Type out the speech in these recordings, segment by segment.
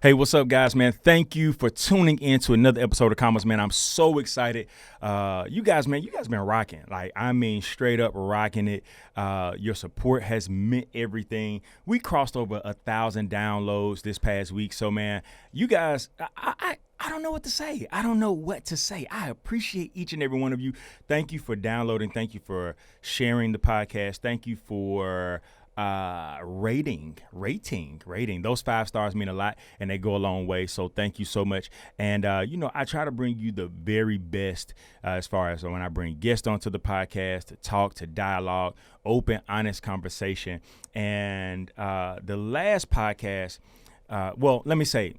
Hey, what's up, guys, man? Thank you for tuning in to another episode of Commas, man. I'm so excited. You guys been rocking. Like, I mean, straight up rocking it. Your support has meant everything. We crossed over 1,000 downloads this past week. So, man, you guys, I don't know what to say. I appreciate each and every one of you. Thank you for downloading. Thank you for sharing the podcast. Thank you for rating. Those 5 stars mean a lot and they go a long way. So thank you so much. And I try to bring you the very best as far as when I bring guests onto the podcast to talk, to dialogue, open, honest conversation. And the last podcast, let me say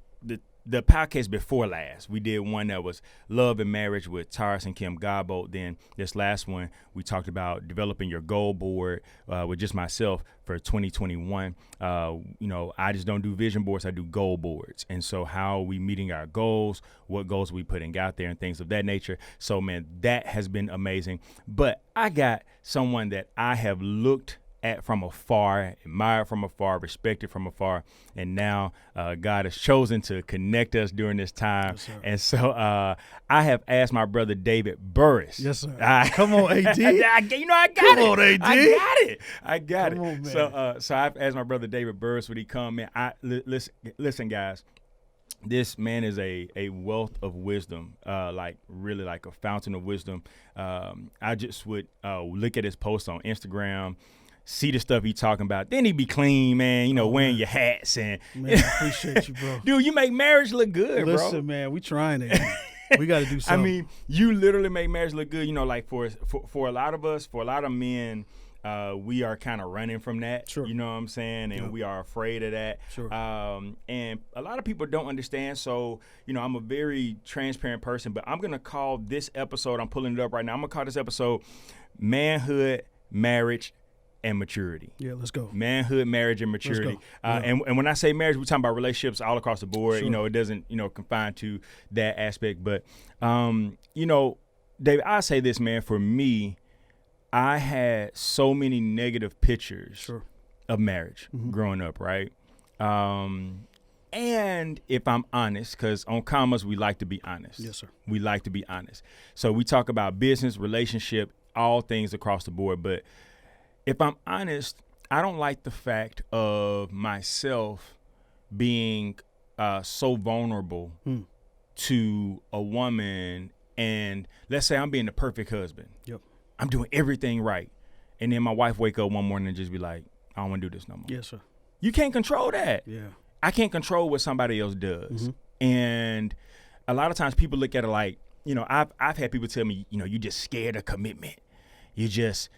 the podcast before last, we did one that was Love and Marriage with Taurus and Kim Godbolt. Then this last one, we talked about developing your goal board with just myself for 2021. I just don't do vision boards. I do goal boards. And so how are we meeting our goals, what goals are we putting out there and things of that nature. So, man, that has been amazing. But I got someone that I have looked at from afar, admired from afar, respected from afar, and now God has chosen to connect us during this time. Yes, sir. And so I have asked my brother David Burrus. Yes, sir. Come on, AD. I got Come it. on, AD. I got Come it. on, man. So I've asked my brother David Burrus, would he come? Man, listen, guys. This man is a wealth of wisdom, really like a fountain of wisdom. I just would look at his posts on Instagram, see the stuff he talking about. Then he be clean, man, wearing your hats. And Man, I appreciate you, bro. Dude, you make marriage look good, bro. Listen, man, we trying it. We got to do something. I mean, you literally make marriage look good. Like for a lot of us, for a lot of men, we are kind of running from that. Sure. You know what I'm saying? And we are afraid of that. Sure. And a lot of people don't understand. So, I'm a very transparent person, but I'm going to call this episode, I'm pulling it up right now. I'm going to call this episode Manhood, Marriage, and Maturity. Yeah, let's go. Manhood, marriage, and maturity. Let's go. And when I say marriage, we're talking about relationships all across the board. Sure. It doesn't, confine to that aspect. But, David, I say this, man, for me, I had so many negative pictures Sure. of marriage growing up, right? And if I'm honest, because on Commas, we like to be honest. Yes, sir. We like to be honest. So we talk about business, relationship, all things across the board. But if I'm honest, I don't like the fact of myself being so vulnerable to a woman. And let's say I'm being the perfect husband. Yep. I'm doing everything right. And then my wife wake up one morning and just be like, I don't want to do this no more. Yes, sir. You can't control that. Yeah. I can't control what somebody else does. And a lot of times people look at it like, I've had people tell me, you just scared of commitment. You're just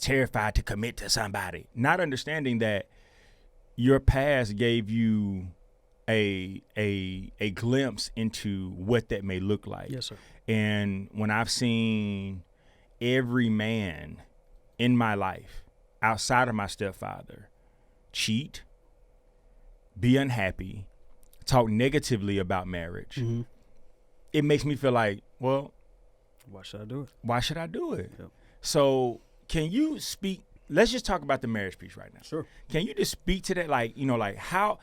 terrified to commit to somebody. Not understanding that your past gave you a glimpse into what that may look like. Yes, sir. And when I've seen every man in my life outside of my stepfather cheat, be unhappy, talk negatively about marriage, it makes me feel like, well, why should I do it? Why should I do it? Yep. So can you speak? Let's just talk about the marriage piece right now. Sure. Can you just speak to that? Like, how,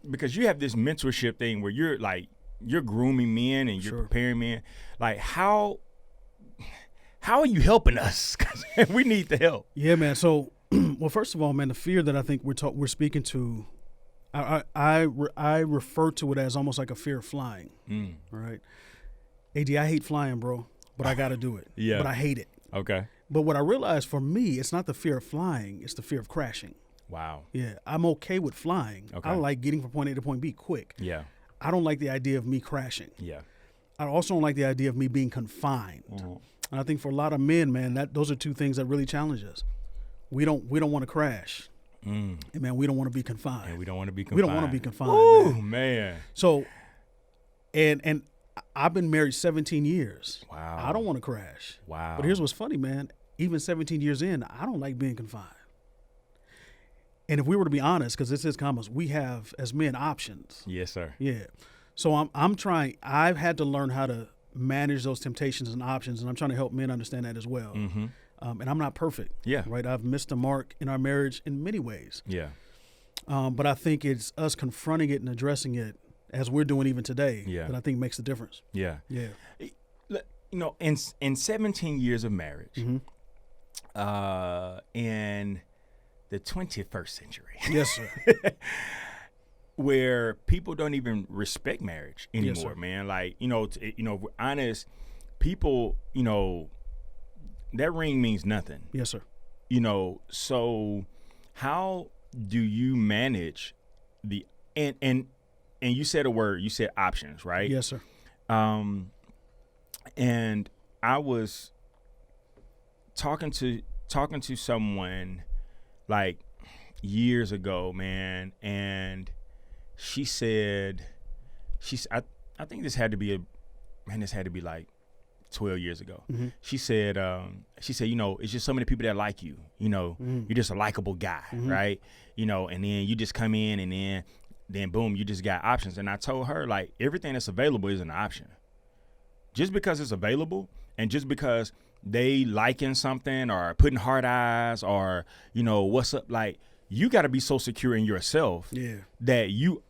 because you have this mentorship thing where you're grooming men and you're Sure. preparing men. Like, how are you helping us? 'Cause we need the help. Yeah, man. So, well, first of all, man, the fear that I think we're speaking to, I refer to it as almost like a fear of flying. Right? AD, I hate flying, bro, but I got to do it. Yeah. But I hate it. Okay. But what I realized for me, it's not the fear of flying, it's the fear of crashing. Wow. Yeah, I'm okay with flying. Okay. I like getting from point A to point B quick. Yeah. I don't like the idea of me crashing. Yeah. I also don't like the idea of me being confined. And I think for a lot of men, man, those are two things that really challenge us. We don't want to crash. And man, we don't want to be confined. And we don't want to be confined. We don't want to be confined. Ooh, man. man. So, and I've been married 17 years. Wow. I don't want to crash. Wow. But here's what's funny, man. Even 17 years in, I don't like being confined. And if we were to be honest, because this is Commas, we have as men options. Yes, sir. Yeah. So I'm trying. I've had to learn how to manage those temptations and options, and I'm trying to help men understand that as well. And I'm not perfect. Yeah. Right. I've missed the mark in our marriage in many ways. Yeah. But I think it's us confronting it and addressing it as we're doing even today that I think makes the difference. Yeah. Yeah. You know, in 17 years of marriage, Mm-hmm. in the 21st century, Yes, sir. where people don't even respect marriage Yes, anymore, sir. man. Like, you know, if we're honest, people, you know, that ring means nothing. Yes, sir. You know, so how do you manage and you said a word, you said options, right? Yes, sir. And I was talking to someone like years ago, man, and she said, I think this had to be like 12 years ago. Mm-hmm. She said, you know, it's just so many people that like you. You know, you're just a likable guy, right? You know, and then you just come in, and then boom, you just got options. And I told her, like, everything that's available is an option. Just because it's available, and just because they liking something or putting heart eyes or, you know, what's up, like, you got to be so secure in yourself that you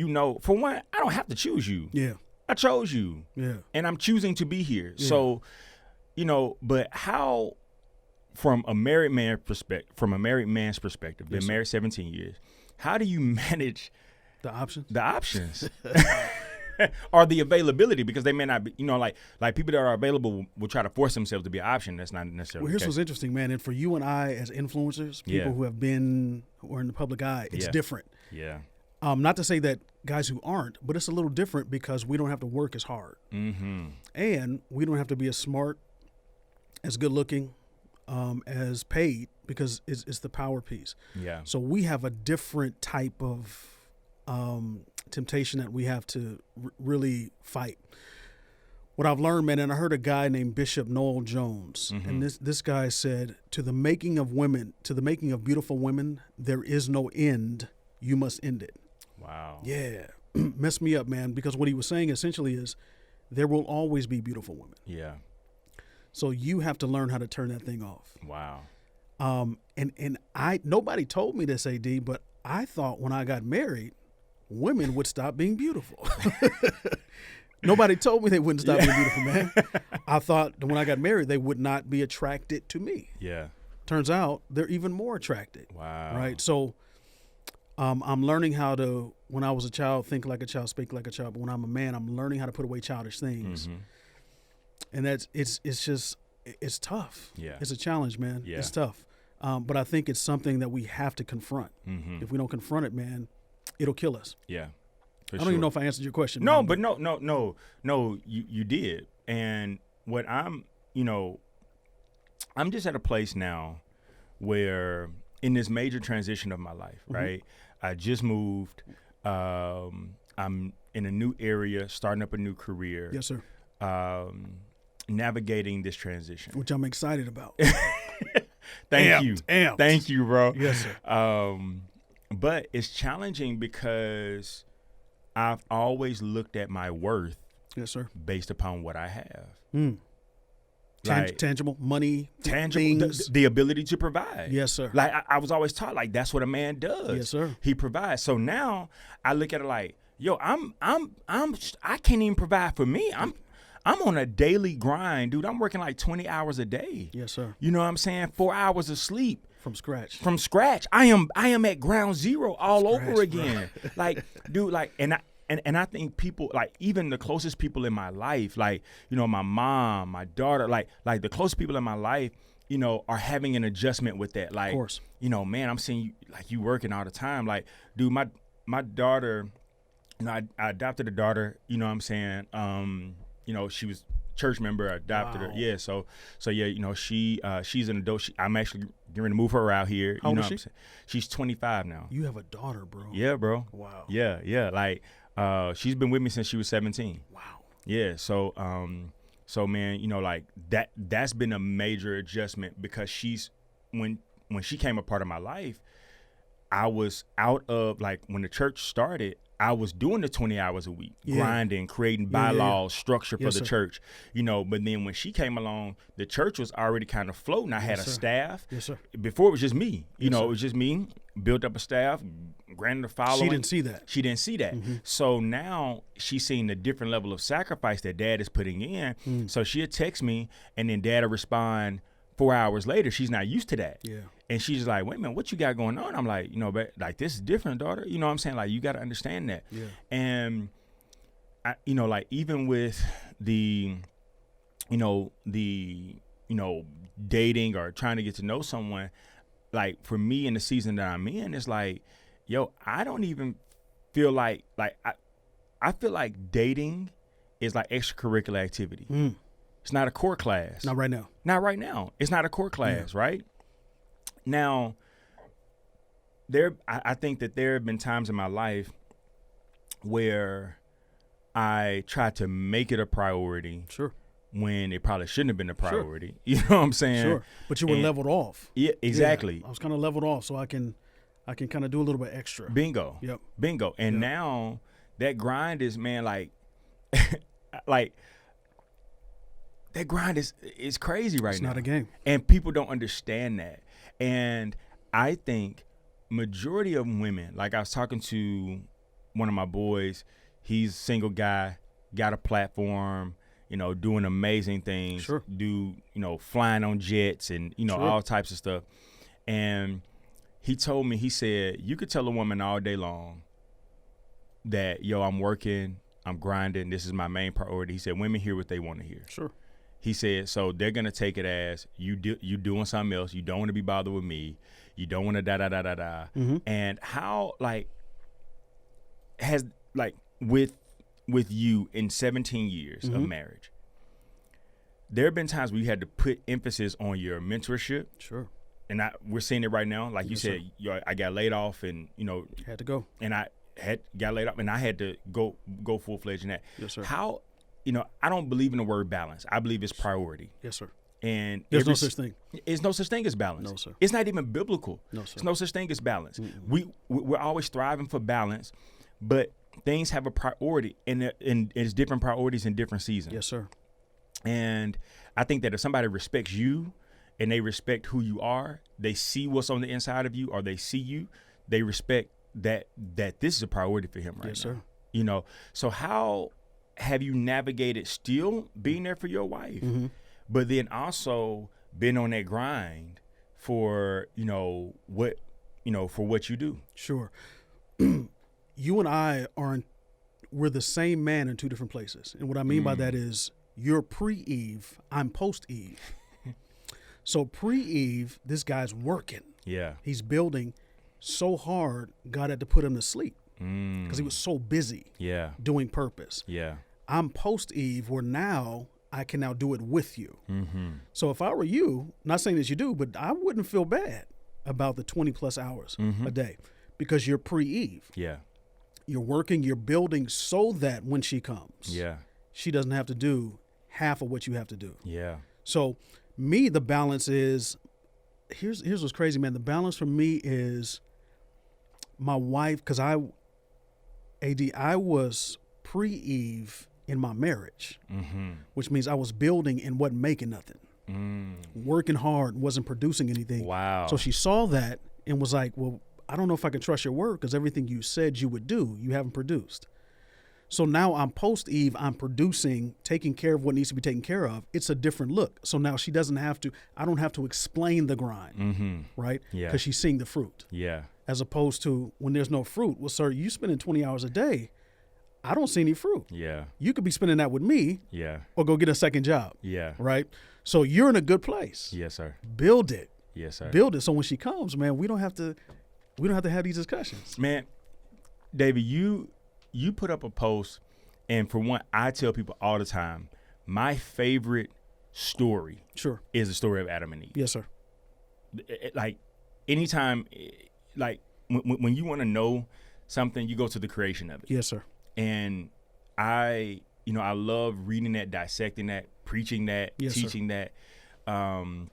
know, for one, I don't have to choose you. Yeah. I chose you. Yeah. And I'm choosing to be here. Yeah. So, you know, but how, from a married man's perspective, been Yes, married 17 years, how do you manage The options? the options or the availability? Because they may not be, you know, like people that are available will try to force themselves to be an option. That's not necessarily Well, here's the what's case. interesting, man. And for you and I as influencers, people who are in the public eye, it's Yeah. different. Yeah. Not to say that guys who aren't, but it's a little different because we don't have to work as hard. Mm-hmm. And we don't have to be as smart, as good looking, as paid, because it's the power piece. Yeah. So we have a different type of temptation that we have to really fight. What I've learned, man, and I heard a guy named Bishop Noel Jones, and this guy said, to the making of beautiful women, there is no end. You must end it. Wow. Yeah. Messed me up, man, because what he was saying essentially is there will always be beautiful women. Yeah. So you have to learn how to turn that thing off. Wow. And nobody told me this, AD, but I thought when I got married, women would stop being beautiful. Nobody told me they wouldn't stop being beautiful, man. I thought that when I got married, they would not be attracted to me. Yeah. Turns out they're even more attracted. Wow. Right. So I'm learning how to, when I was a child, think like a child, speak like a child. But when I'm a man, I'm learning how to put away childish things. And it's tough. Yeah. It's a challenge, man. Yeah. It's tough. But I think it's something that we have to confront. If we don't confront it, man, it'll kill us. Yeah. I don't even know if I answered your question. No, man, but no, you did. And what I'm just at a place now where in this major transition of my life, right? I just moved. I'm in a new area, starting up a new career. Yes, sir. Navigating this transition. Which I'm excited about. Thank you. Amped. Thank you, bro. Yes, sir. But it's challenging because I've always looked at my worth Yes, sir. based upon what I have. Like, tangible money, tangible, things. the ability to provide. Yes, sir. Like I was always taught, like that's what a man does. Yes, sir. He provides. So now I look at it like, yo, I can't even provide for me. I'm on a daily grind, dude. I'm working like 20 hours a day. Yes, sir. You know what I'm saying? 4 hours of sleep. From scratch. From scratch. I am at ground zero all over again. Like, dude, like, and I think people, like, even the closest people in my life, like, you know, my mom, my daughter, like the closest people in my life, you know, are having an adjustment with that. Like, of course. You know, man, I'm seeing you, like, you working all the time. Like, dude, my daughter, you know, I adopted a daughter, you know what I'm saying? You know, she was church member, I adopted her. Yeah, so yeah, you know, she's an adult. I'm actually going to move her out here. How you know old is she? She's 25 now. You have a daughter, bro. Yeah, bro. Wow. Yeah. Like, she's been with me since she was 17. Wow. Yeah. So man, you know, like that's been a major adjustment because when she came a part of my life, I was out of, like, when the church started, I was doing the 20 hours a week, grinding, creating bylaws, structure for the church, you know. But then when she came along, the church was already kind of floating. I had a staff. Yes, sir. Before it was just me, you know, it was just me. built up a staff, granted a following. She didn't see that. She didn't see that. So now she's seeing the different level of sacrifice that dad is putting in. So she'll text me, and then dad will respond 4 hours later. She's not used to that. Yeah. And she's like, wait a minute, what you got going on? I'm like, but like, this is different, daughter. You know what I'm saying? Like, you got to understand that. Yeah. And, like, even with the dating or trying to get to know someone, like, for me in the season that I'm in, it's like, I don't even feel like I feel like dating is like extracurricular activity. It's not a core class. Not right now. Not right now. It's not a core class, right? Now, I think that there have been times in my life where I tried to make it a priority. Sure. When it probably shouldn't have been a priority. Sure. You know what I'm saying? Sure. But you were leveled off. Yeah, exactly. Yeah, I was kind of leveled off, so I can kind of do a little bit extra. Bingo. Yep. Bingo. And now that grind is, man, like, that grind is crazy right now. It's not a game. And people don't understand that. And I think majority of women, like I was talking to one of my boys, he's a single guy, got a platform, doing amazing things, Sure. Flying on jets and, Sure. all types of stuff. And he told me, he said, you could tell a woman all day long that, I'm working, I'm grinding, this is my main priority. He said, women hear what they want to hear. Sure. He said, so they're going to take it as you doing something else. You don't want to be bothered with me. You don't want to da-da-da-da-da. And how, like, has, like, with you in 17 years of marriage, there have been times where you had to put emphasis on your mentorship. Sure. And we're seeing it right now. Like you said, I got laid off and, had to go. And I got laid off and I had to go full-fledged in that. Yes, sir. How, I don't believe in the word balance. I believe it's priority. Yes, sir. And there's no such thing. There's no such thing as balance. No, sir. It's not even biblical. No, sir. There's no such thing as balance. We're always striving for balance, but things have a priority, and it's different priorities in different seasons. Yes, sir. And I think that if somebody respects you and they respect who you are, they see what's on the inside of you, or they see you, they respect that this is a priority for him right now. Yes, sir. So how have you navigated still being there for your wife, but then also been on that grind for, what you do? Sure. You and I we're the same man in two different places. And what I mean by that is you're pre-Eve, I'm post-Eve. So pre-Eve, this guy's working. Yeah. He's building so hard, God had to put him to sleep because he was so busy doing purpose. Yeah. I'm post-Eve where now I can now do it with you. So if I were you, not saying that you do, but I wouldn't feel bad about the 20 plus hours a day because you're pre-Eve. Yeah. You're working, you're building so that when she comes, she doesn't have to do half of what you have to do. Yeah. So me, the balance is, here's what's crazy, man. The balance for me is my wife, because I was pre-Eve in my marriage, which means I was building and wasn't making nothing. Working hard, wasn't producing anything. Wow. So she saw that and was like, well, I don't know if I can trust your word because everything you said you would do, you haven't produced. So now I'm post-Eve, I'm producing, taking care of what needs to be taken care of. It's a different look. So now she doesn't have to, I don't have to explain the grind, right? Yeah. Because she's seeing the fruit. Yeah. As opposed to when there's no fruit, well, sir, you spending 20 hours a day, I don't see any fruit. Yeah. You could be spending that with me. Yeah. Or go get a second job. Yeah. Right? So you're in a good place. Yes, sir. Build it. Yes, sir. Build it. So when she comes, man, we don't have to have these discussions. Man, David, you put up a post, and for one, I tell people all the time, my favorite story is the story of Adam and Eve. Yes, sir. Like anytime, like when you want to know something, you go to the creation of it. Yes, sir. And I love reading that, dissecting that, preaching that, teaching that. And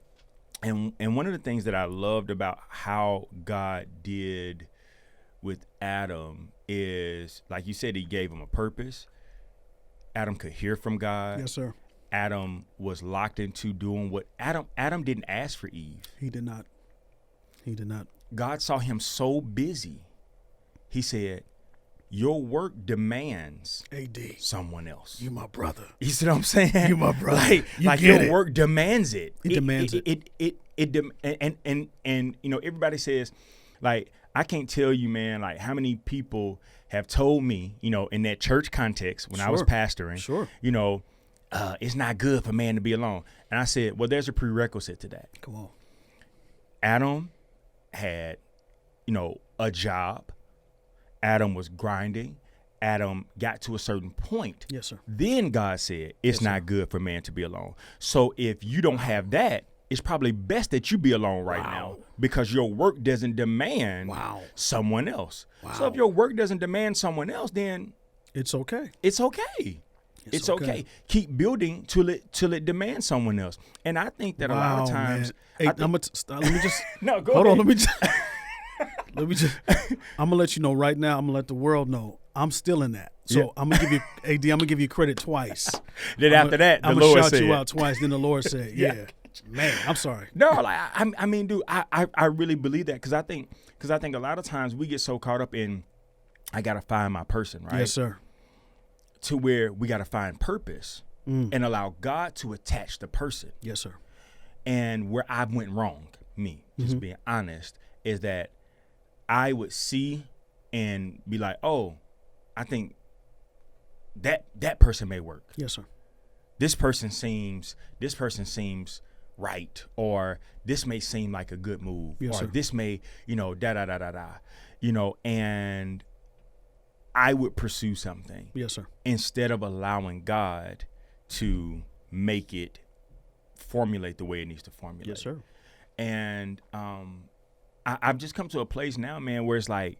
one of the things that I loved about how God did with Adam is, like you said, he gave him a purpose. Adam could hear from God. Yes, sir. Adam was locked into doing what Adam didn't ask for Eve. He did not. God saw him so busy. He said, your work demands AD, someone else. you my brother. You see what I'm saying? You my brother. Like your work demands it. It demands it. And you know, everybody says, like, I can't tell you, man, like how many people have told me, you know, in that church context when I was pastoring, you know, it's not good for man to be alone. And I said, well, there's a prerequisite to that. Come on. Adam had, you know, a job. Adam was grinding. Adam got to a certain point. Yes, sir. Then God said, it's not good for man to be alone. So if you don't have that, it's probably best that you be alone right now because your work doesn't demand someone else. So if your work doesn't demand someone else, then it's okay. It's okay. It's okay. Keep building till it demands someone else. And I think that a lot of times, hey, let me just no, go hold ahead. on. I'm gonna let you know right now. I'm gonna let the world know I'm still in that. So I'm gonna give you, AD. I'm gonna give you credit twice. Then after that, the I'm Lord gonna shout said, you out twice. Then the Lord said, "Yeah, man, I'm sorry." No, like I mean, dude, I really believe that because I think a lot of times we get so caught up in I gotta find my person, right? Yes, sir. To where we gotta find purpose and allow God to attach the person. Yes, sir. And where I went wrong, me just being honest, is that I would see and be like, oh, I think that person may work. Yes, sir. This person seems right, or this may seem like a good move, yes, or sir. this may, you know, you know, and I would pursue something. Yes, sir. Instead of allowing God to make it formulate the way it needs to formulate. Yes, sir. And I've just come to a place now, man, where it's like,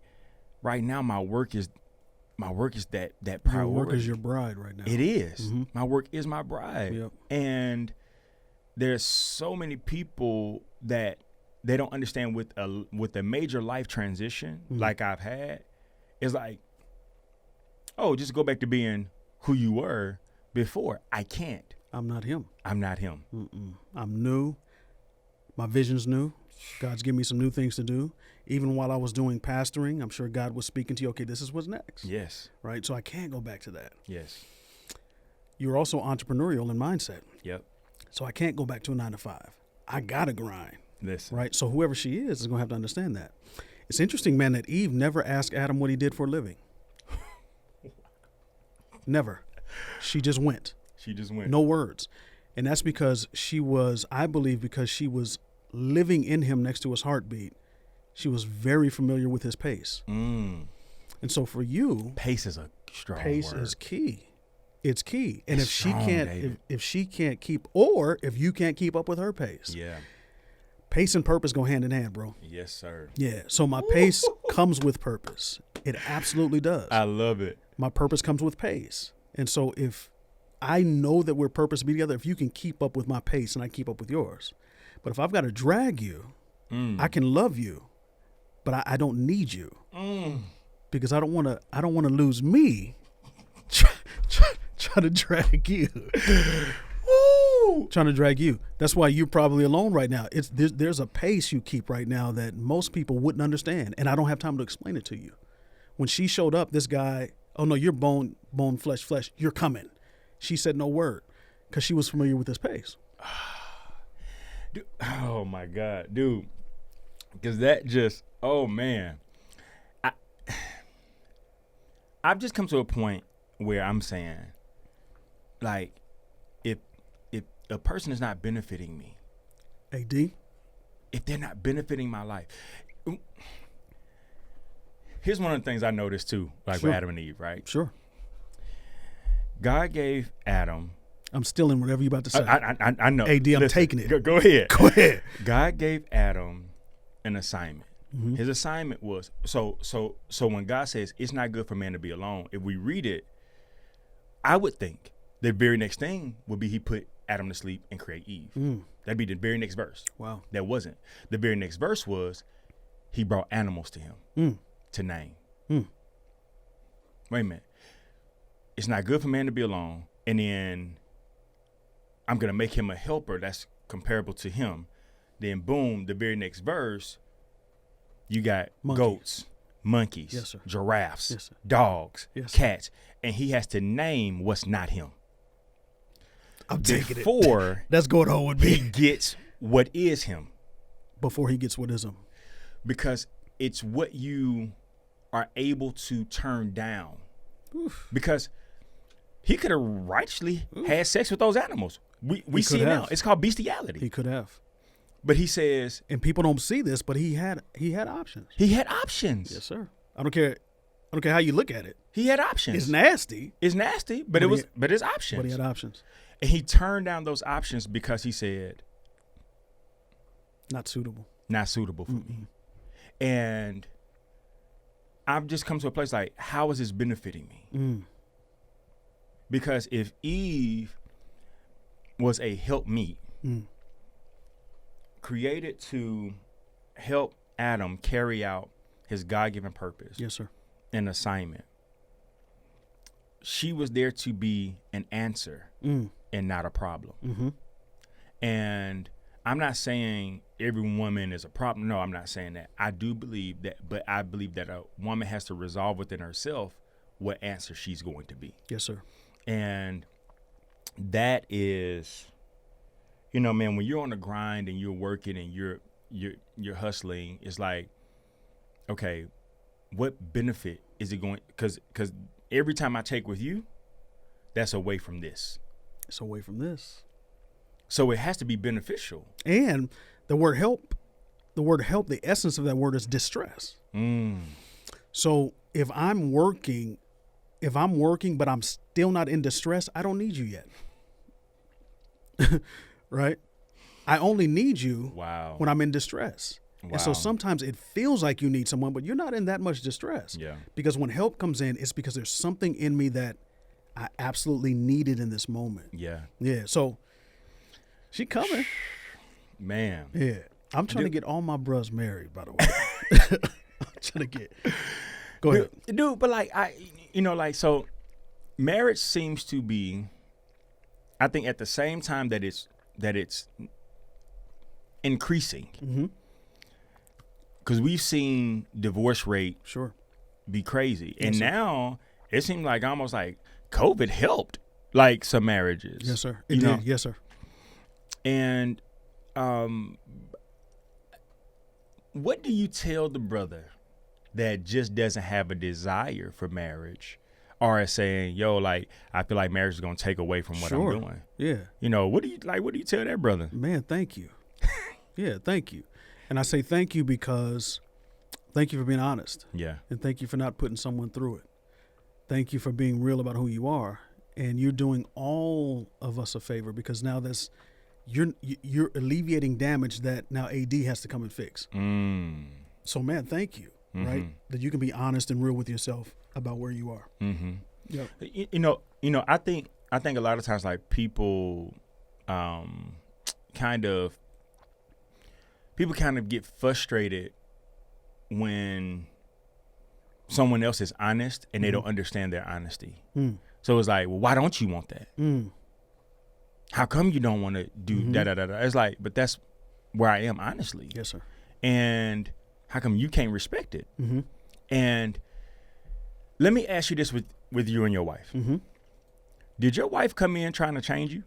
right now my work is that priority. Your work is your bride right now. It is. My work is my bride. Yep. And there's so many people that they don't understand with a major life transition like I've had. It's like, oh, just go back to being who you were before. I can't. I'm not him. I'm not him. I'm new. My vision's new. God's given me some new things to do. Even while I was doing pastoring, I'm sure God was speaking to you, okay, this is what's next. Yes. Right? So I can't go back to that. Yes. You're also entrepreneurial in mindset. Yep. So I can't go back to a 9-to-5. I got to grind. Listen. Right? So whoever she is going to have to understand that. It's interesting, man, that Eve never asked Adam what he did for a living. Never. She just went. She just went. No words. And that's because I believe because she was living in him next to his heartbeat. She was very familiar with his pace. And so for you, pace is a strong pace word. is key. It's key. And it's if strong, she can't, if she can't keep, or if you can't keep up with her pace, pace and purpose go hand in hand, bro. Yes, sir. Yeah. So my pace comes with purpose. It absolutely does. I love it. My purpose comes with pace. And so if I know that we're purpose to be together, if you can keep up with my pace and I keep up with yours, but if I've got to drag you, I can love you, but I don't need you because I don't want to lose me. Try to drag you. Trying to drag you. That's why you're probably alone right now. There's a pace you keep right now that most people wouldn't understand, and I don't have time to explain it to you. When she showed up, this guy, oh no, you're bone, flesh, you're coming. She said no word because she was familiar with this pace. Dude, oh my God, dude. Because that just, oh man. I've just come to a point where I'm saying, like, if a person is not benefiting me, AD, if they're not benefiting my life. Here's one of the things I noticed too, like with Adam and Eve, right? Sure. God gave Adam. I'm still in whatever you're about to say. I know. AD, I'm taking it. Go ahead. Go ahead. God gave Adam an assignment. His assignment was, so when God says it's not good for man to be alone, if we read it, I would think the very next thing would be he put Adam to sleep and create Eve. That'd be the very next verse. Wow. That wasn't. The very next verse was he brought animals to him to name. Wait a minute. It's not good for man to be alone. And then I'm going to make him a helper that's comparable to him. Then boom, the very next verse, You got Monkey. goats, monkeys, Yes, sir. giraffes, Yes, sir. dogs, Yes, sir. cats, and he has to name what's not him I'm taking it. before That's going on with he me. gets what is him. Before he gets what is him. Because it's what you are able to turn down. Oof. Because he could have righteously had sex with those animals. We see it now. It's called bestiality. He could have. But he says, And people don't see this, but he had options. he had options. Yes, sir. I don't care how you look at it. He had options. It's nasty, It's nasty, but it's options. but he had options. And he turned down those options because he said, Not suitable. not suitable for me. And I've just come to a place like, how is this benefiting me? Because if Eve was a helpmeet, created to help Adam carry out his God-given purpose Yes, sir. and assignment, she was there to be an answer and not a problem. And I'm not saying every woman is a problem. No, I'm not saying that. I do believe that, but I believe that a woman has to resolve within herself what answer she's going to be. Yes, sir. And that is, you know, man, when you're on the grind and you're working and you're hustling, it's like, okay, what benefit is it going? Because every time I take with you, that's away from this. It's away from this. So it has to be beneficial. And the word help, the essence of that word is distress. So if I'm working, but I'm still not in distress, I don't need you yet. Right? I only need you when I'm in distress. And so sometimes it feels like you need someone, but you're not in that much distress. Yeah. Because when help comes in, it's because there's something in me that I absolutely needed in this moment. Yeah. Yeah. So she coming. Man. Yeah. I'm trying to get all my bros married, by the way. I'm trying to get. Go ahead. Dude, but like, so marriage seems to be, I think at the same time that it's increasing. Because we've seen divorce rate be crazy. Yes, and sir. now it seems like almost like COVID helped like some marriages. Yes, sir. It did. Yes, sir. And what do you tell the brother that just doesn't have a desire for marriage, or is saying, yo, like, I feel like marriage is going to take away from what I'm doing? Yeah. You know, what do you tell that brother? Man, thank you. Yeah, thank you. And I say thank you because thank you for being honest. Yeah. And thank you for not putting someone through it. Thank you for being real about who you are. And you're doing all of us a favor because now you're alleviating damage that now AD has to come and fix. So, man, thank you, right? That you can be honest and real with yourself about where you are. Yep. You know, I think a lot of times, like, people kind of get frustrated when someone else is honest and they don't understand their honesty. So it's like, well, why don't you want that? How come you don't want to do da da da da? It's like, but that's where I am, honestly. Yes, sir. And how come you can't respect it? And let me ask you this with you and your wife. Did your wife come in trying to change you?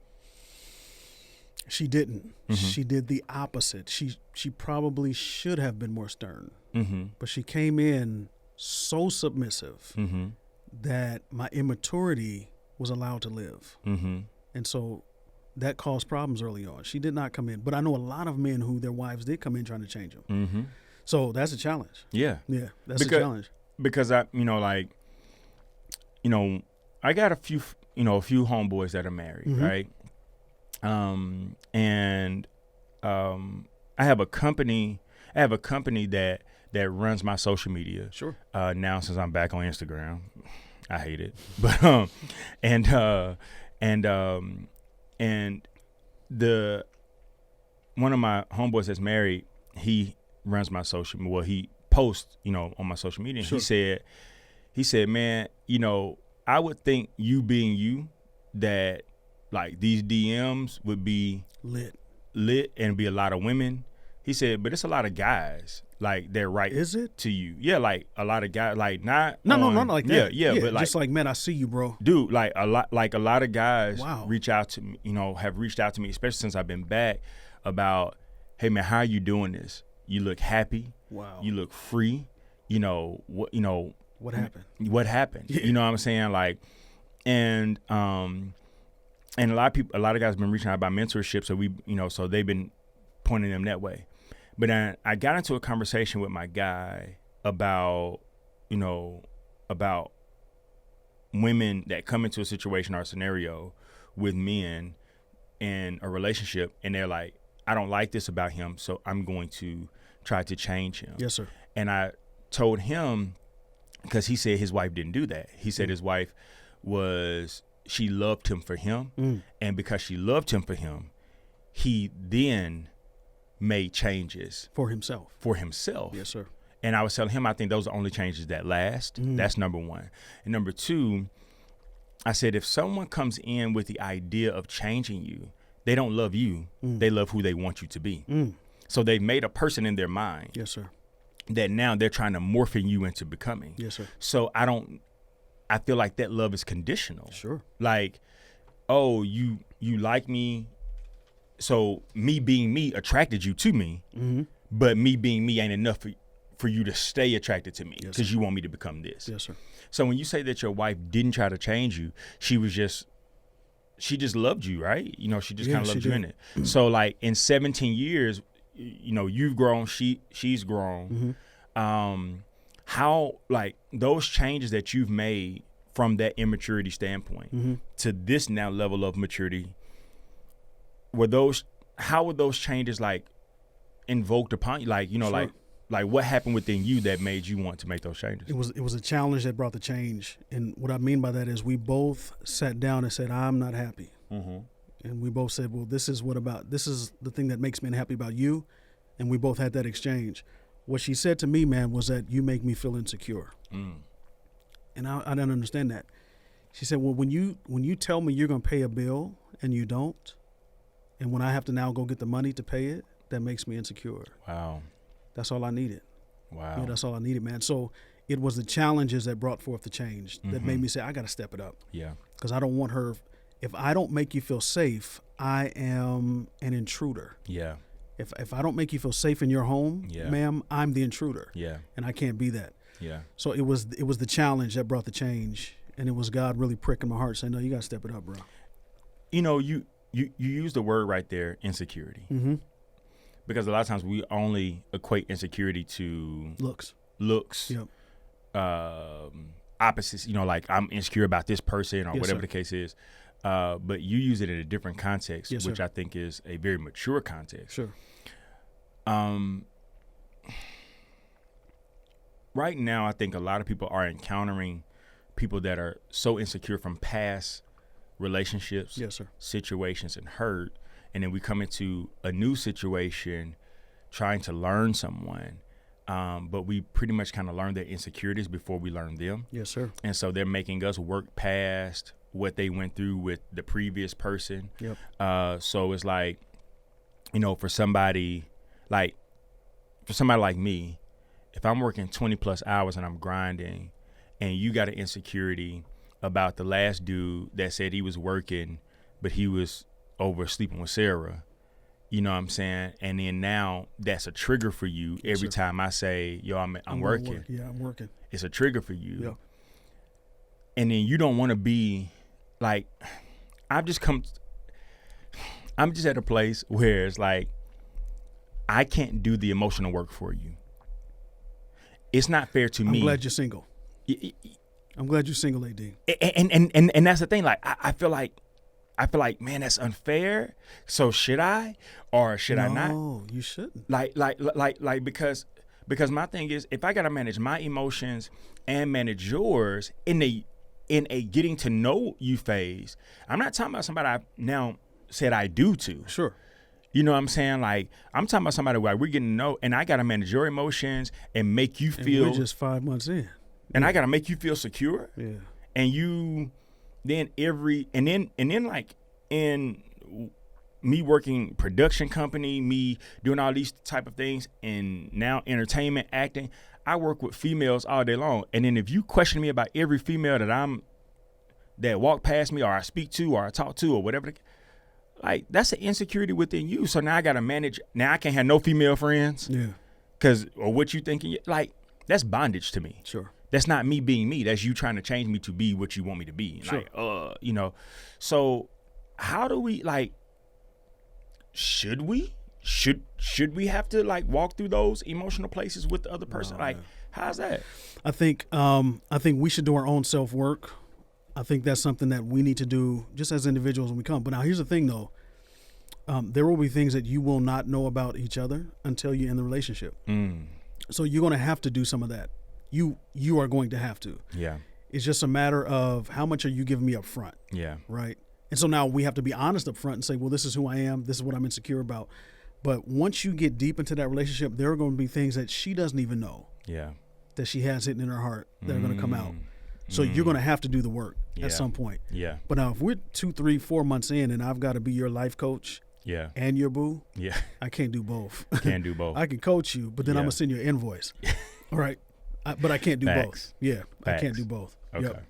She didn't. She did the opposite. She probably should have been more stern. But she came in so submissive that my immaturity was allowed to live. And so that caused problems early on. She did not come in. But I know a lot of men who their wives did come in trying to change them. So that's a challenge. Yeah. Yeah, that's a challenge. Because I got a few homeboys that are married, right? And I have a company that runs my social media. Sure. Now since I'm back on Instagram, I hate it. But and one of my homeboys that's married, he runs my social. Well, he posts, on my social media. And Sure. he said, man, I would think you being you, that like these DMs would be Lit and be a lot of women. He said, but it's a lot of guys like their right Is it? to you. Yeah, like a lot of guys, like not No, not like that. Yeah, but like just like, man, I see you, bro. dude, like a lot of guys Wow. reach out to me, have reached out to me, especially since I've been back, about, hey man, how are you doing this? You look happy. Wow. You look free. What happened? What happened? Yeah. You know what I'm saying? Like, and a lot of guys have been reaching out about mentorship, so so they've been pointing them that way. But then I got into a conversation with my guy about women that come into a situation or a scenario with men in a relationship, and they're like, I don't like this about him, so I'm going to try to change him. Yes, sir. And I told him, because he said his wife didn't do that. He said his wife she loved him for him, and because she loved him for him, he then made changes for himself. Yes, sir. And I was telling him, I think those are the only changes that last. That's number one. And number two, I said, if someone comes in with the idea of changing you, they don't love you. They love who they want you to be. So they've made a person in their mind. Yes, sir. That now they're trying to morph you into becoming. Yes, sir. So I feel like that love is conditional. Sure. Like, oh, you like me, so me being me attracted you to me, but me being me ain't enough for you to stay attracted to me because you want me to become this. Yes, sir. So when you say that your wife didn't try to change you, she just loved you, right? She just kind of loved you in it. So like in 17 years, you've grown, she's grown. How, like, those changes that you've made from that immaturity standpoint to this now level of maturity, how were those changes like invoked upon you? Like, Sure. like what happened within you that made you want to make those changes? It was a challenge that brought the change. And what I mean by that is we both sat down and said, I'm not happy. And we both said, well, this is the thing that makes me unhappy about you. And we both had that exchange. What she said to me, man, was that you make me feel insecure. And I didn't understand that. She said, well, when you tell me you're going to pay a bill and you don't, and when I have to now go get the money to pay it, that makes me insecure. Wow. That's all I needed. Wow. Yeah, that's all I needed, man. So it was the challenges that brought forth the change that made me say, I got to step it up. Yeah. Because I don't want her, if I don't make you feel safe, I am an intruder. Yeah. If I don't make you feel safe in your home, ma'am, I'm the intruder. Yeah. And I can't be that. Yeah. So it was the challenge that brought the change. And it was God really pricking my heart saying, no, you got to step it up, bro. You use the word right there, insecurity. Because a lot of times we only equate insecurity to looks, yep. Opposites, like I'm insecure about this person or whatever sir. The case is. But you use it in a different context, which sir. I think is a very mature context. Sure. Right now, I think a lot of people are encountering people that are so insecure from past relationships, situations, and hurt. And then we come into a new situation trying to learn someone. But we pretty much kind of learn their insecurities before we learn them. Yes, sir. And so they're making us work past what they went through with the previous person. Yep. So it's like, for somebody like me, if I'm working 20 plus hours and I'm grinding and you got an insecurity about the last dude that said he was working, but he was over sleeping with Sarah, you know what I'm saying? And then now that's a trigger for you every time I say, yo, I'm working. Yeah, I'm working. It's a trigger for you. Yeah. And then you don't want to be like, I'm just at a place where it's like, I can't do the emotional work for you. It's not fair to me. I'm glad you're single. I'm glad you're single, AD. And that's the thing. Like, I feel like, man, that's unfair. So should I, or should I not? No, you shouldn't. Like, because my thing is, if I gotta manage my emotions and manage yours in a getting to know you phase, I'm not talking about somebody I now said I do to. Sure. You know what I'm saying? Like, I'm talking about somebody where we're getting to know, and I got to manage your emotions and make you feel. And we're just 5 months in. And I got to make you feel secure. Yeah. And you, then like in me working production company, me doing all these type of things, and now entertainment, acting, I work with females all day long. And then if you question me about every female that walk past me or I speak to or I talk to or whatever, like that's an insecurity within you. So now I got to manage. Now I can't have no female friends. Yeah. Or what you thinking, like that's bondage to me. Sure. That's not me being me. That's you trying to change me to be what you want me to be. Sure. Like, so how do we should we have to like walk through those emotional places with the other person? How's that? I think we should do our own self-work. I think that's something that we need to do just as individuals when we come. But now here's the thing though. There will be things that you will not know about each other until you're in the relationship. So you're going to have to do some of that. You are going to have to. Yeah. It's just a matter of how much are you giving me up front. Yeah. Right. And so now we have to be honest up front and say, well, this is who I am. This is what I'm insecure about. But once you get deep into that relationship, there are going to be things that she doesn't even know. Yeah. That she has hidden in her heart that are going to come out. So you're going to have to do the work at some point. Yeah. But now if we're 2, 3, 4 months in and I've got to be your life coach. Yeah. And your boo. Yeah. I can't do both. Can't do both. I can coach you, but then I'm gonna send you an invoice. All right. But I can't do both. Yeah. Facts. I can't do both. Okay. Yep.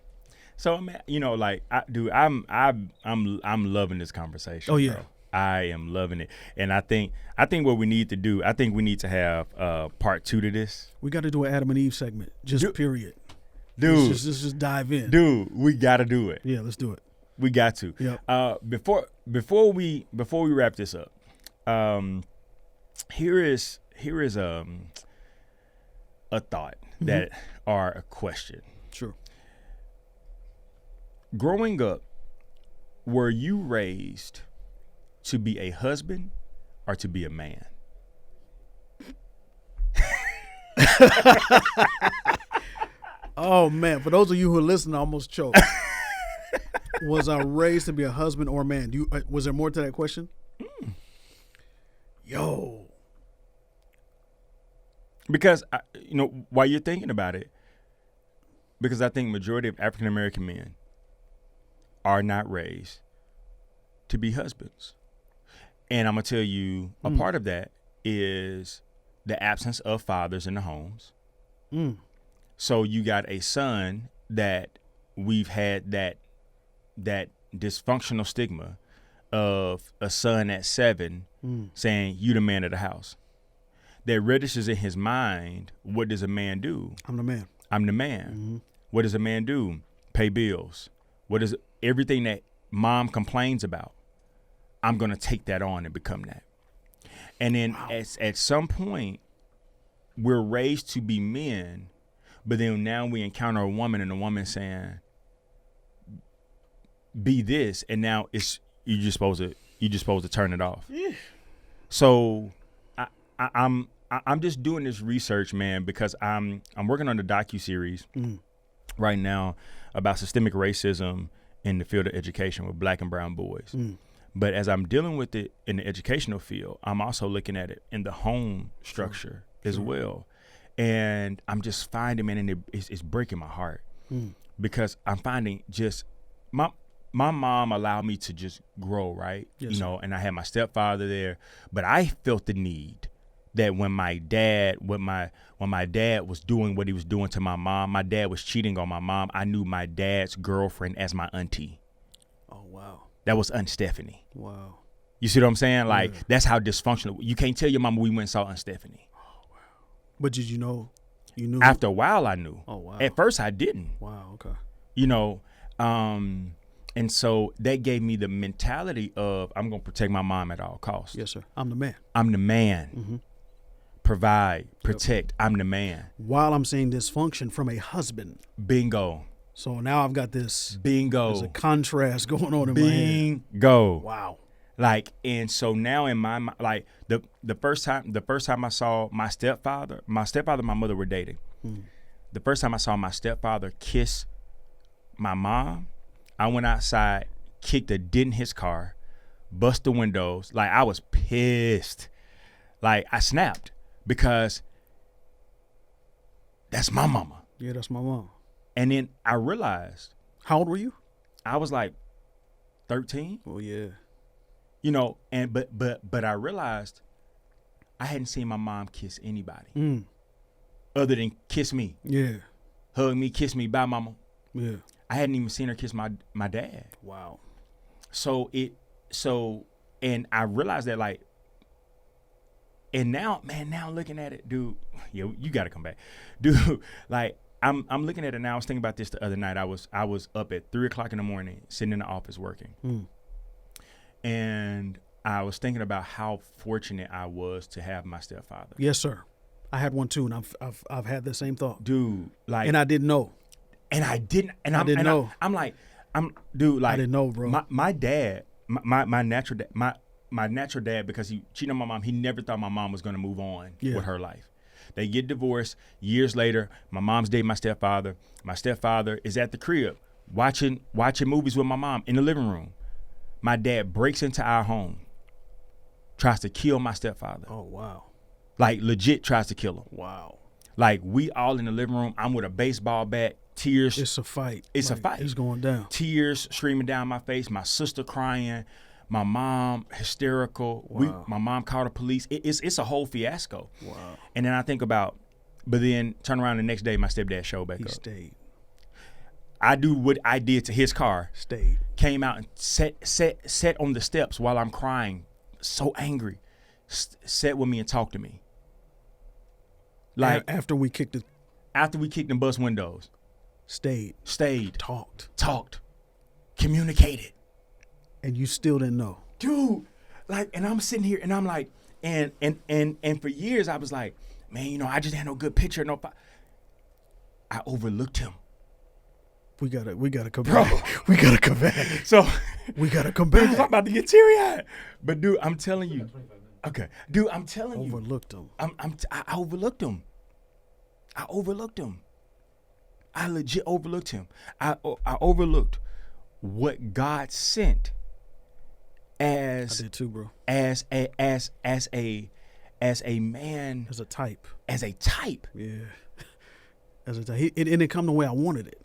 So I'm loving this conversation. Oh yeah. Bro. I am loving it. And I think what we need to do, I think we need to have part 2 to this. We got to do an Adam and Eve segment. Period. Dude. Let's just dive in. Dude, we gotta do it. Yeah, let's do it. We got to. Yep. Before we wrap this up, here is a thought that or a question. Sure. Growing up, were you raised to be a husband or to be a man? Oh man, for those of you who are listening, I almost choked. Was I raised to be a husband or a man? Was there more to that question? Yo. Because while you're thinking about it, because I think majority of African American men are not raised to be husbands. And I'm gonna tell you a part of that is the absence of fathers in the homes. So you got a son that we've had that dysfunctional stigma of a son at 7 saying you the man of the house. That registers in his mind, what does a man do? I'm the man. I'm the man. What does a man do? Pay bills. What is everything that mom complains about? I'm going to take that on and become that. And then at some point, we're raised to be men, but then now we encounter a woman and a woman saying, be this, and now it's you just supposed to turn it off. Yeah. So I'm just doing this research, man, because I'm working on the docuseries right now about systemic racism in the field of education with black and brown boys. But as I'm dealing with it in the educational field, I'm also looking at it in the home structure as well. And I'm just finding, man, and it's breaking my heart because I'm finding just my mom allowed me to just grow, right? Yes, and I had my stepfather there, but I felt the need that when my dad was doing what he was doing to my mom, my dad was cheating on my mom, I knew my dad's girlfriend as my auntie. Oh, wow. That was Aunt Stephanie. Wow. You see what I'm saying? Like, that's how dysfunctional. You can't tell your mama we went and saw Aunt Stephanie. Oh, wow. But did you know? You knew? After a while, I knew. Oh, wow. At first, I didn't. Wow, okay. And so that gave me the mentality of I'm going to protect my mom at all costs. Yes, sir. I'm the man. I'm the man. Provide, protect. I'm the man. While I'm seeing dysfunction from a husband. Bingo. So now I've got this. Bingo. There's a contrast going on in my head. Bingo. Wow. Like, and so now in my mind, like the first time I saw my stepfather and my mother were dating. The first time I saw my stepfather kiss my mom, I went outside, kicked a dent in his car, bust the windows. Like, I was pissed. Like, I snapped because that's my mama. Yeah, that's my mom. And then I realized. How old were you? I was like 13. Oh, yeah. You know, and but I realized I hadn't seen my mom kiss anybody other than kiss me. Yeah. Hug me, kiss me, bye mama. Yeah. I hadn't even seen her kiss my dad. Wow. And I realized that, like, and now looking at it, dude, yo, you gotta come back. Dude, like I'm looking at it now. I was thinking about this the other night. I was up at 3:00 in the morning, sitting in the office working. And I was thinking about how fortunate I was to have my stepfather. Yes, sir. I had one too, and I've had the same thought, dude. Like, and I didn't know. And I didn't. And I didn't know. I didn't know, bro. My dad, my natural dad, my natural dad, because he cheated on my mom. He never thought my mom was going to move on with her life. They get divorced. Years later, my mom's dating my stepfather. My stepfather is at the crib watching movies with my mom in the living room. My dad breaks into our home, tries to kill my stepfather. Oh, wow. Like, legit tries to kill him. Wow. Like, we all in the living room. I'm with a baseball bat, tears. It's a fight. It's a fight. He's going down. Tears streaming down my face. My sister crying. My mom hysterical. Wow. My mom called the police. It's a whole fiasco. Wow. And then I think about, but then turn around the next day, my stepdad showed back up. He stayed. I do what I did to his car. Stayed. Came out and sat on the steps while I'm crying, so angry. Sat with me and talked to me. Like, after we kicked the bus windows. Stayed. Talked. Communicated. And you still didn't know. Dude, like, and I'm sitting here and I'm like, and for years I was like, man, you know, I just had no good picture. I overlooked him. We gotta come back. We gotta come back. So we gotta come back. I'm about to get teary-eyed. But dude, I'm telling you. Okay. Dude, I'm telling you. Overlooked him. I overlooked him. I overlooked him. I legit overlooked him. I overlooked what God sent as I did too, bro. As a man. As a type. Yeah. As a type. It didn't come the way I wanted it.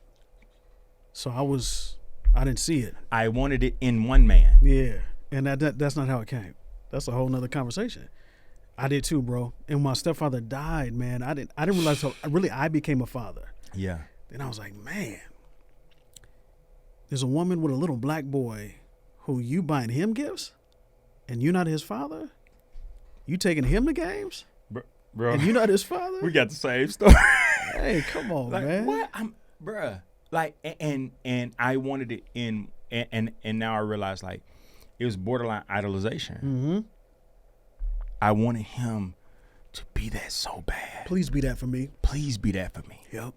So I didn't see it. I wanted it in one man. Yeah. And that's not how it came. That's a whole nother conversation. I did too, bro. And when my stepfather died, man, I didn't realize how really I became a father. Yeah. Then I was like, man, there's a woman with a little black boy who you buying him gifts and you're not his father? You taking him to games? Bro. And you're not his father? We got the same story. Hey, come on, like, man. What? Bruh. Like, and I wanted it in, and now I realize, like, it was borderline idolization. Mm-hmm. I wanted him to be that so bad. Please be that for me. Please be that for me. Yep.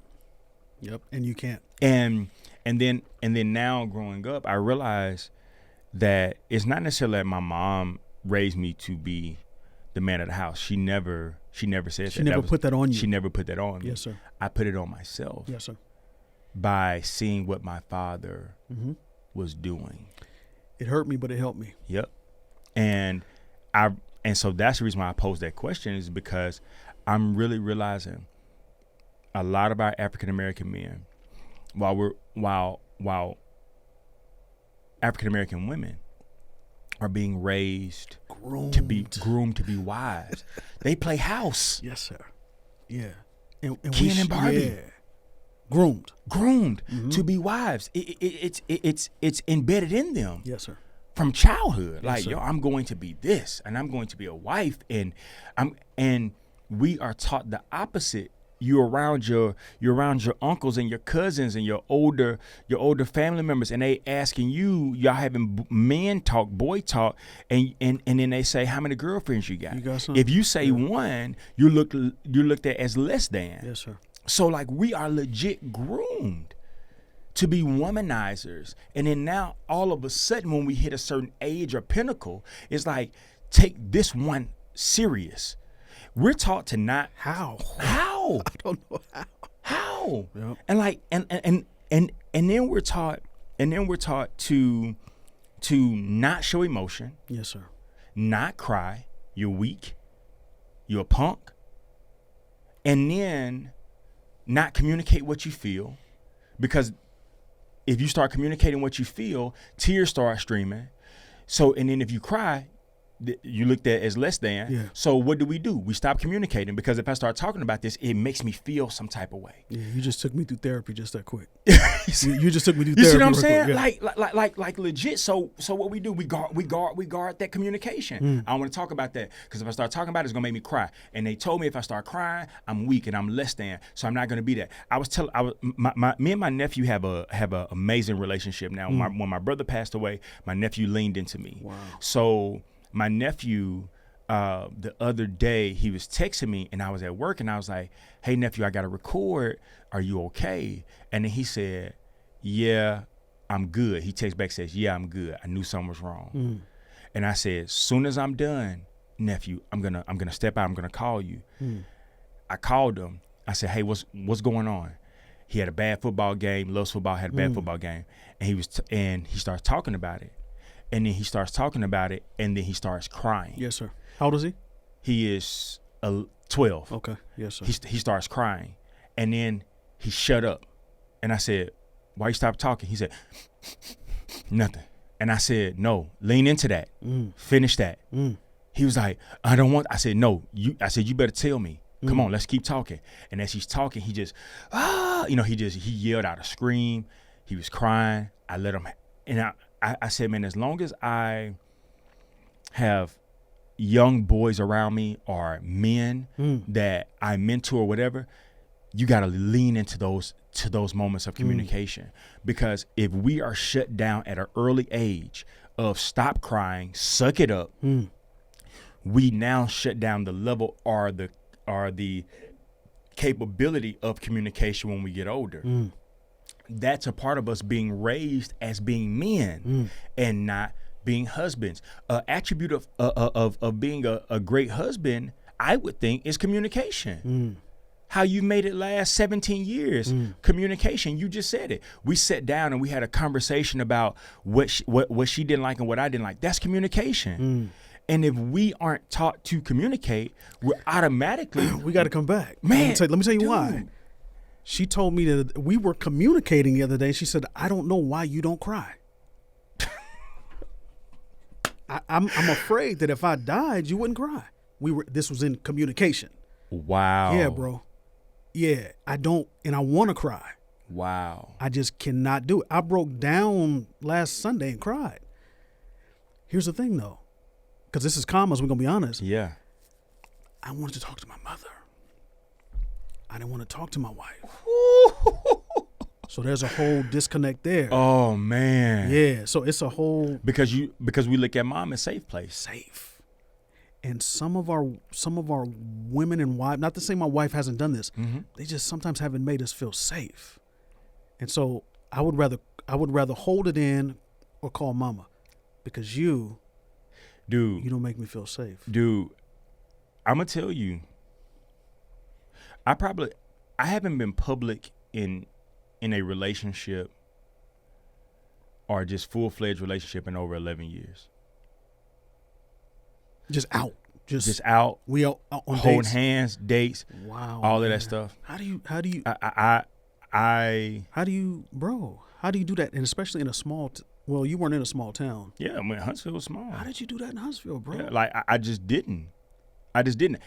And you can't. And then now growing up, I realized that it's not necessarily that my mom raised me to be the man of the house. She never said that. She never put that on you. She never put that on me. Yes, sir. I put it on myself. Yes, sir. By seeing what my father was doing. It hurt me, but it helped me. Yep. And so that's the reason why I posed that question, is because I'm really realizing a lot of our African American men, while African American women are being raised to be groomed to be wives. They play house. Yes, sir. Yeah. And Ken and Barbie. Yeah. Groomed to be wives. It's embedded in them. Yes, sir. From childhood. Yes, like, sir. yo, I'm going to be this, and I'm going to be a wife, and we are taught the opposite. You're around your uncles and your cousins and your older family members, and they asking y'all having men talk, boy talk, and then they say, how many girlfriends you got? If you say one, you're looked at as less than. Yes, sir. So, like, we are legit groomed to be womanizers. And then now, all of a sudden, when we hit a certain age or pinnacle, it's like, take this one serious. We're taught to not. How? I don't know how. Yep. And like, and then we're taught to not show emotion. Yes, sir. Not cry. You're weak. You're a punk. And then not communicate what you feel, because if you start communicating what you feel, tears start streaming. So, and then if you cry, you looked at as less than. Yeah. So what do? We stop communicating, because if I start talking about this, it makes me feel some type of way. Yeah, you just took me through therapy just that quick. you just took me through therapy. You see what I'm saying? Quick, yeah. Like legit. So what we do, we guard that communication. I don't want to talk about that, because if I start talking about it, it's gonna make me cry. And they told me if I start crying, I'm weak and I'm less than. So I'm not gonna be that. Me and my nephew have a amazing relationship now. When my brother passed away, my nephew leaned into me. Wow. So my nephew, the other day, he was texting me, and I was at work, and I was like, "Hey nephew, I got to record. Are you okay?" And then he said, "Yeah, I'm good." He texts back, says, "Yeah, I'm good. I knew something was wrong." And I said, "Soon as I'm done, nephew, I'm gonna step out. I'm gonna call you." I called him. I said, "Hey, what's going on?" He had a bad football game. Loves football. Had a bad football game, and he starts talking about it. And then he starts talking about it, and then he starts crying. Yes, sir. How old is he? He is 12. Okay. Yes, sir. He starts crying, and then he shut up. And I said, "Why you stop talking?" He said, "Nothing." And I said, "No, lean into that. Finish that." He was like, "I don't want." I said, "No, you." I said, "You better tell me. Come on, let's keep talking." And as he's talking, he just, he yelled out a scream. He was crying. I let him, and I said, "Man, as long as I have young boys around me or men that I mentor or whatever, you got to lean into those moments of communication. Because if we are shut down at an early age of stop crying, suck it up, we now shut down the level or the capability of communication when we get older." That's a part of us being raised as being men and not being husbands. An attribute of being a great husband, I would think, is communication. How you made it last 17 years, communication. You just said it. We sat down and we had a conversation about what she didn't like and what I didn't like. That's communication. And if we aren't taught to communicate, we're automatically we got to come back. Man, let me tell you why. She told me that we were communicating the other day. She said, "I don't know why you don't cry." I'm afraid that if I died, you wouldn't cry. This was in communication. Wow. Yeah, bro. Yeah, I don't, and I want to cry. Wow. I just cannot do it. I broke down last Sunday and cried. Here's the thing, though, because this is commas. We're gonna be honest. Yeah. I wanted to talk to my mother. I didn't want to talk to my wife. So there's a whole disconnect there. Oh man. Yeah. So it's a whole because we look at mom as safe place. Safe. And some of our women and wives, not to say my wife hasn't done this, they just sometimes haven't made us feel safe. And so I would rather hold it in or call mama, because you don't make me feel safe. Dude, I'm gonna tell you, I haven't been public in a relationship or just full-fledged relationship in over 11 years. Just out. Just out. We out on holding dates. Hands, dates. Wow. All of that stuff. How do you How do you do that? And especially in a small well, you weren't in a small town. Yeah, I mean, Huntsville was small. How did you do that in Huntsville, bro? Yeah, like I just didn't.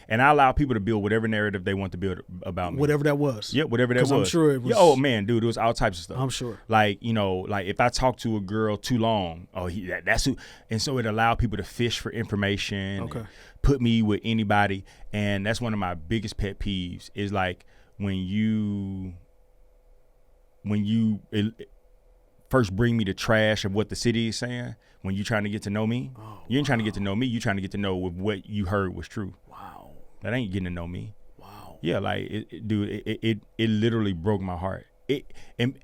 And I allow people to build whatever narrative they want to build about me. Whatever that was. Yeah, whatever that was. I'm sure it was. Yeah, oh man, dude, it was all types of stuff. I'm sure. Like, like if I talk to a girl too long, that's who. And so it allowed people to fish for information. Okay. And put me with anybody. And that's one of my biggest pet peeves is like when you first bring me the trash of what the city is saying. When you're trying to get to know me, you ain't trying to get to know me. You're trying to get to know if what you heard was true. Wow. That ain't getting to know me. Wow. Yeah, like it literally broke my heart. And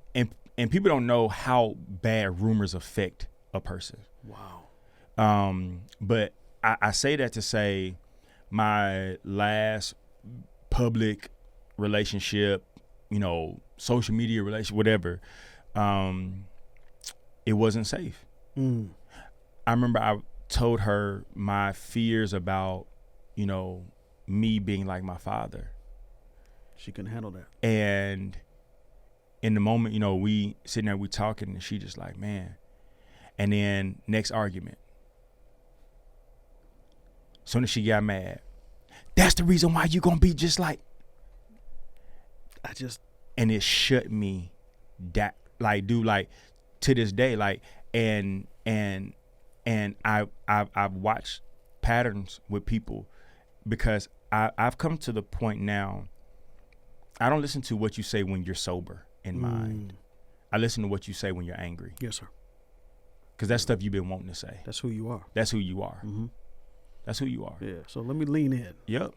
people don't know how bad rumors affect a person. Wow. But I say that to say my last public relationship, social media relationship, whatever, it wasn't safe. I remember I told her my fears about, me being like my father. She couldn't handle that. And in the moment, we sitting there, we talking, and she just like, man. And then next argument, Soon as she got mad, that's the reason why you gonna be just like. And it shut me that like, dude, like to this day, like, and I've watched patterns with people because I've come to the point now. I don't listen to what you say when you're sober in mind. I listen to what you say when you're angry. Yes, sir. Because that's stuff you've been wanting to say. That's who you are. That's who you are. Mm-hmm. That's who you are. Yeah. So let me lean in. Yep.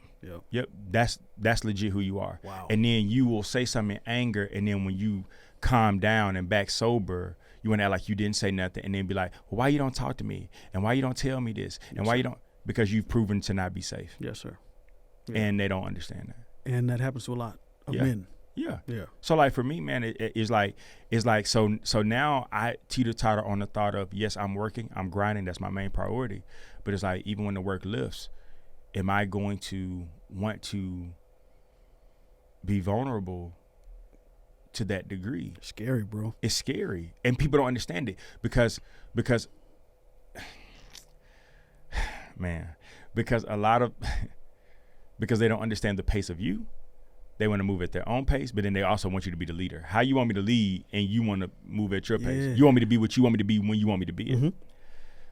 That's legit who you are. Wow. And then you will say something in anger, and then when you calm down and back sober, you want to act like you didn't say nothing, and then be like, well, why you don't talk to me? And why you don't tell me this? And Yes, why sir. you don't? Because you've proven to not be safe. Yes, sir. Yeah. And they don't understand that. And that happens to a lot of men. Yeah. Yeah. So like for me, man, it's like so now I teeter-totter on the thought of, yes, I'm working, I'm grinding, that's my main priority. But it's like, even when the work lifts, am I going to want to be vulnerable to that degree? Scary, bro. It's scary. And people don't understand it because man, because they don't understand the pace of you. They want to move at their own pace, but then they also want you to be the leader. How you want me to lead and you want to move at your pace? Yeah. You want me to be what you want me to be when you want me to be it. Mm-hmm.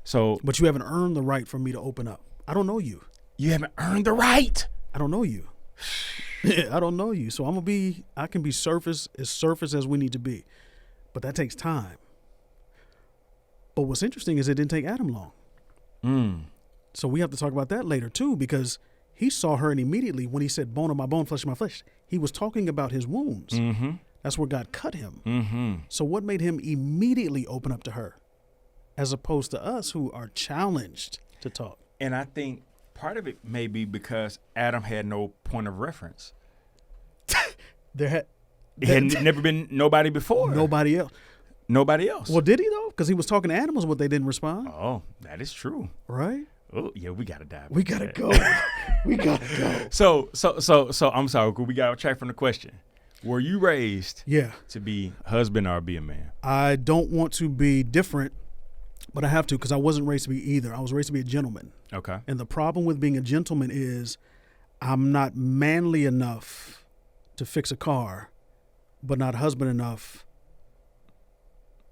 So, but you haven't earned the right for me to open up. I don't know you. You haven't earned the right. I don't know you. I don't know you. So I can be surface as we need to be. But that takes time. But what's interesting is it didn't take Adam long. So we have to talk about that later too, because he saw her, and immediately when he said bone of my bone, flesh of my flesh, he was talking about his wounds. Mm-hmm. That's where God cut him. Mm-hmm. So what made him immediately open up to her, as opposed to us who are challenged to talk? And I think part of it may be because Adam had no point of reference. There had never been nobody before. Nobody else. Nobody else. Well, did he though? Because he was talking to animals, but they didn't respond. Oh, that is true. Right? Oh, yeah, we gotta dive. We gotta go. We gotta go. So I'm sorry, we got to track from the question. Were you raised to be husband or be a man? I don't want to be different, but I have to, because I wasn't raised to be either. I was raised to be a gentleman. Okay. And the problem with being a gentleman is I'm not manly enough to fix a car, but not husband enough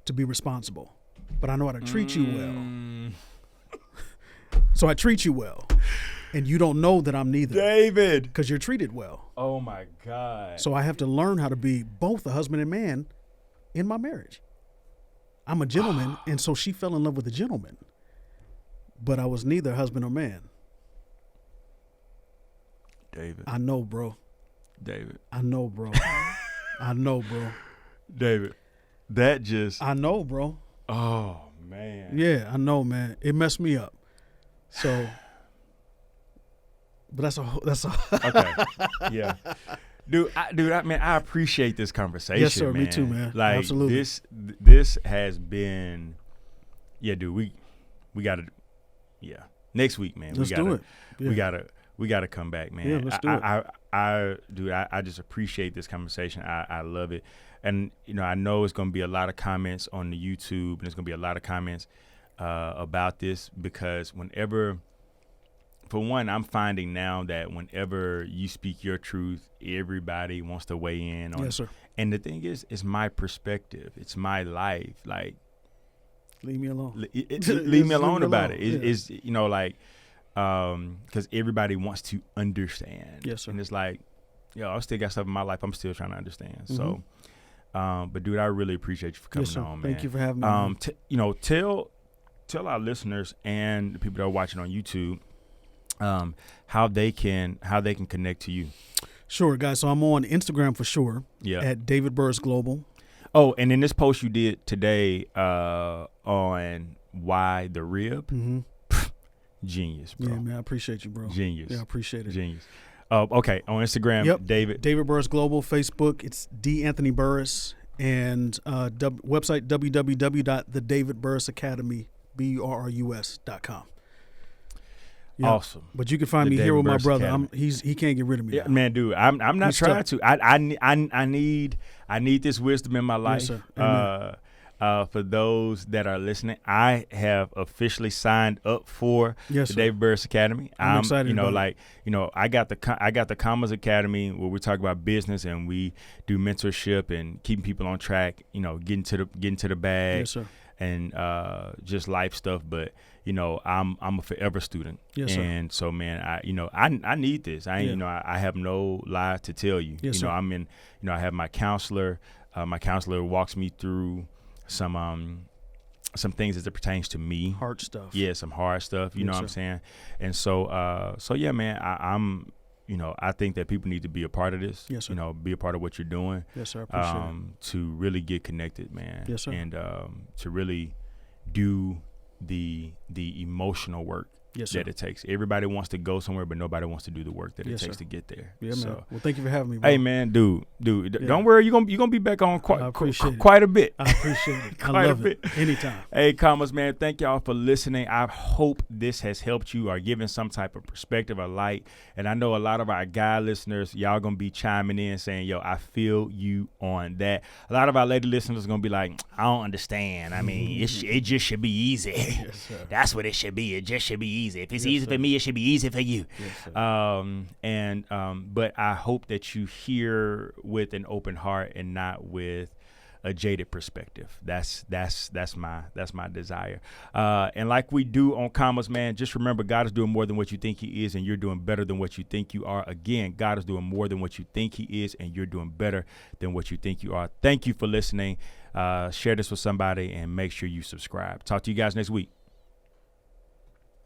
to be responsible. But I know how to treat you well. So I treat you well. And you don't know that I'm neither. David. Because you're treated well. Oh, my God. So I have to learn how to be both a husband and man in my marriage. I'm a gentleman, and so she fell in love with a gentleman. But I was neither husband or man. David. I know, bro. David. I know, bro. I know, bro. David. That just. I know, bro. Oh, man. Yeah, I know, man. It messed me up. So, but that's a. Okay. Yeah. Dude, I appreciate this conversation. Yes, sir. Man. Me too, man. Like, absolutely. This has been, yeah, dude. We gotta, yeah. Next week, man. Let's do it. Yeah. We gotta come back, man. Yeah, let's do it. I just appreciate this conversation. I love it, and I know it's gonna be a lot of comments on the YouTube, and there's gonna be a lot of comments about this, because whenever. For one, I'm finding now that whenever you speak your truth, everybody wants to weigh in on it. Yes, sir. And the thing is, it's my perspective. It's my life. Like, leave me alone. Leave me alone about it. It's because everybody wants to understand. Yes, sir. And it's like, I still got stuff in my life I'm still trying to understand. Mm-hmm. So, but dude, I really appreciate you for coming on, man. Thank you for having me. Tell our listeners and the people that are watching on YouTube, how they can connect to you. Sure, guys. So I'm on Instagram for sure. Yeah. At David Burrus Global. Oh, and in this post you did today on why the rib. Mm-hmm. Genius, bro. Yeah, man. I appreciate you, bro. Genius. Yeah, I appreciate it. Genius. Okay, on Instagram, yep. David Burrus Global. Facebook, it's D. Anthony Burrus. And website, www.thedavidburrusacademy, BURRUS.com. Yeah. Awesome. But you can find me here with my brother. He can't get rid of me. Yeah, man, dude. I'm not trying to. I need this wisdom in my life. Yes, sir. For those that are listening, I have officially signed up for the David Burrus Academy. I'm excited. I got the Commas Academy where we talk about business and we do mentorship and keeping people on track. Getting to the bag. Yes, sir. And just life stuff, but I'm a forever student. Yes, sir. And so, man, I need this. I have no lie to tell you. Yes, sir. I have my counselor. My counselor walks me through some things as it pertains to me. Hard stuff. Yeah, some hard stuff. You know what I'm saying? And so yeah, man, I'm. I think that people need to be a part of this. Yes, sir. Be a part of what you're doing. Yes, sir. I appreciate it. To really get connected, man. Yes, sir. And to really do the emotional work that it takes. Everybody wants to go somewhere, but nobody wants to do the work that it takes to get there. Yeah, so, man. Well, thank you for having me, bro. Hey, man, dude, don't worry. You're gonna be back on quite a bit. I appreciate it. I love it. Anytime. Hey, Commas, man, thank y'all for listening. I hope this has helped you or given some type of perspective or light. And I know a lot of our guy listeners, y'all gonna be chiming in saying, yo, I feel you on that. A lot of our lady listeners are gonna be like, I don't understand. I mean, it just should be easy. Yes, sir. That's what it should be. It just should be easy. If it's easy sir. for me, it should be easy for you. Yes, sir. But I hope that you hear with an open heart and not with a jaded perspective. That's my desire. And like we do on Commas, man, just remember God is doing more than what you think he is, and you're doing better than what you think you are. Again, God is doing more than what you think he is, and you're doing better than what you think you are. Thank you for listening. Share this with somebody and make sure you subscribe. Talk to you guys next week.